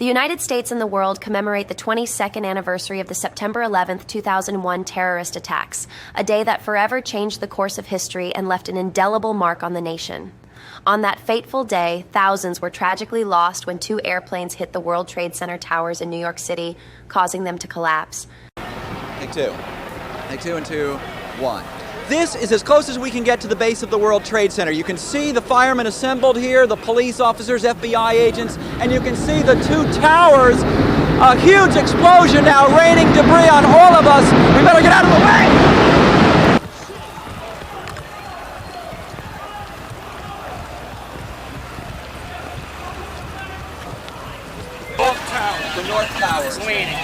The United States and the world commemorate the 22nd anniversary of the September 11, 2001 terrorist attacks, a day that forever changed the course of history and left an indelible mark on the nation. On that fateful day, thousands were tragically lost when two airplanes hit the World Trade Center towers in New York City, causing them to collapse. Take two. Take two and 2, 1. This is as close as we can get to the base of the World Trade Center. You can see the firemen assembled here, the police officers, FBI agents, and you can see the two towers. A huge explosion now raining debris on all of us. We better get out of the way! North Tower. The North Tower. It's leaning.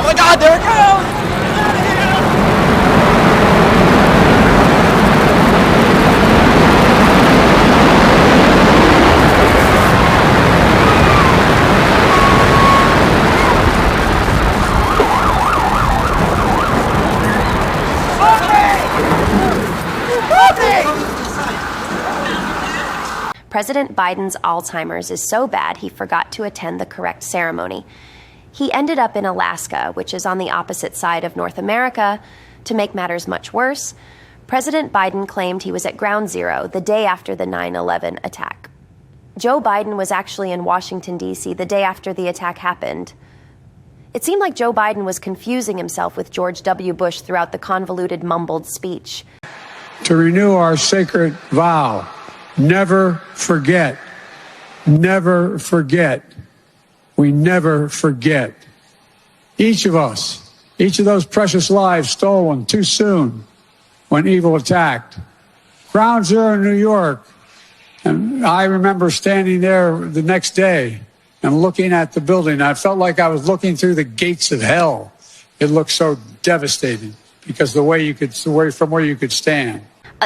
Oh my God, there it goes! President Biden's Alzheimer's is so bad he forgot to attend the correct ceremony. He ended up in Alaska, which is on the opposite side of North America. To make matters much worse, President Biden claimed he was at Ground Zero the day after the 9/11 attack. Joe Biden was actually in Washington, D.C. the day after the attack happened. It seemed like Joe Biden was confusing himself with George W. Bush throughout the convoluted, mumbled speech. To renew our sacred vow, never forget, never forget. We never forget. Each of us, each of those precious lives stolen too soon when evil attacked. Ground Zero in New York. And I remember standing there the next day and looking at the building. I felt like I was looking through the gates of hell. It looked so devastating because from where you could stand.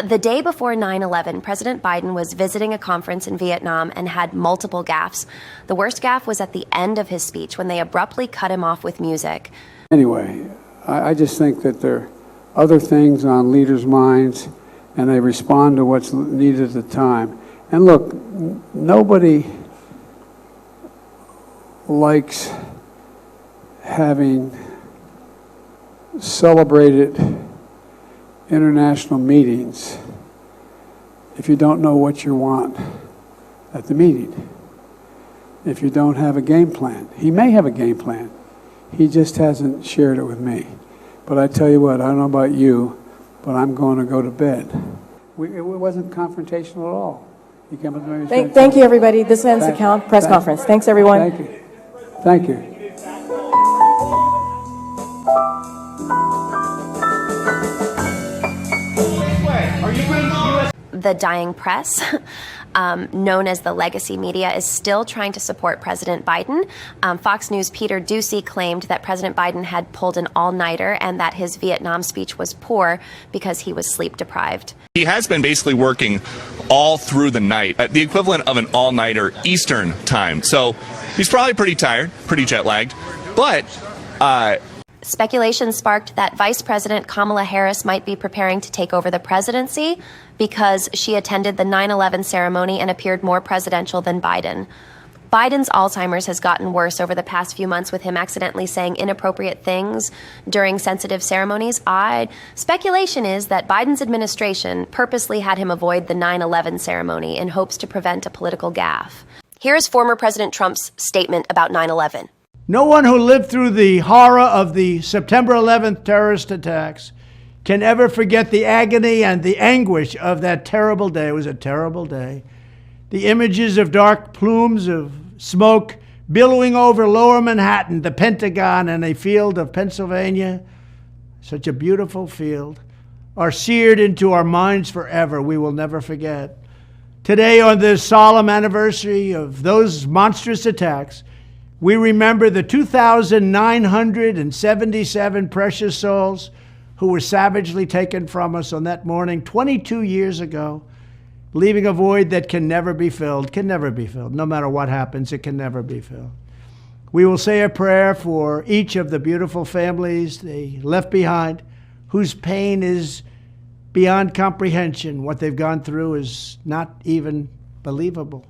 The day before 9/11, President Biden was visiting a conference in Vietnam and had multiple gaffes. The worst gaffe was at the end of his speech when they abruptly cut him off with music. Anyway, I just think that there are other things on leaders' minds, and they respond to what's needed at the time. And look, nobody likes having celebrated international meetings if you don't know what you want at the meeting, if you don't have a game plan. He may have a game plan. He just hasn't shared it with me. But I tell you what, I don't know about you, but I'm going to go to bed. It wasn't confrontational at all. He came up to me and said, Thank you, everybody. This ends the press conference. Thanks, everyone. Thank you. Thank you. The dying press, known as the legacy media, is still trying to support President Biden. Fox News' Peter Doocy claimed that President Biden had pulled an all-nighter and that his Vietnam speech was poor because he was sleep-deprived. He has been basically working all through the night, the equivalent of an all-nighter Eastern time. So he's probably pretty tired, pretty jet-lagged, but speculation sparked that Vice President Kamala Harris might be preparing to take over the presidency because she attended the 9/11 ceremony and appeared more presidential than Biden. Biden's Alzheimer's has gotten worse over the past few months with him accidentally saying inappropriate things during sensitive ceremonies. Speculation is that Biden's administration purposely had him avoid the 9/11 ceremony in hopes to prevent a political gaffe. Here is former President Trump's statement about 9/11. No one who lived through the horror of the September 11th terrorist attacks can ever forget the agony and the anguish of that terrible day. It was a terrible day. The images of dark plumes of smoke billowing over lower Manhattan, the Pentagon, and a field of Pennsylvania, such a beautiful field, are seared into our minds forever. We will never forget. Today, on this solemn anniversary of those monstrous attacks, we remember the 2,977 precious souls who were savagely taken from us on that morning 22 years ago, leaving a void that can never be filled, No matter what happens, it can never be filled. We will say a prayer for each of the beautiful families they left behind, whose pain is beyond comprehension. What they've gone through is not even believable.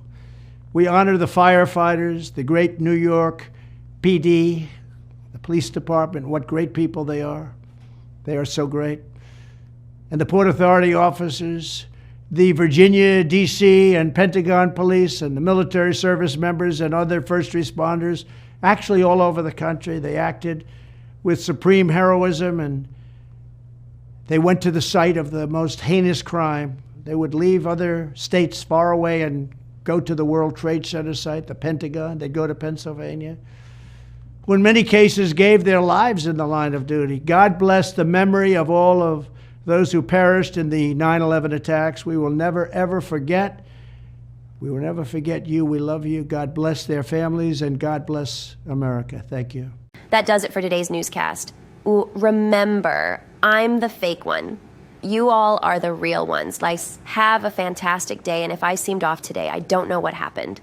We honor the firefighters, the great New York PD, the police department, what great people they are. They are so great. And the Port Authority officers, the Virginia, D.C., and Pentagon police, and the military service members and other first responders, actually all over the country. They acted with supreme heroism, and they went to the site of the most heinous crime. They would leave other states far away and go to the World Trade Center site, the Pentagon. They'd go to Pennsylvania, who in many cases gave their lives in the line of duty. God bless the memory of all of those who perished in the 9/11 attacks. We will never, ever forget. We will never forget you. We love you. God bless their families, and God bless America. Thank you. That does it for today's newscast. Ooh, remember, I'm the fake one. You all are the real ones. Like, have a fantastic day, and if I seemed off today, I don't know what happened.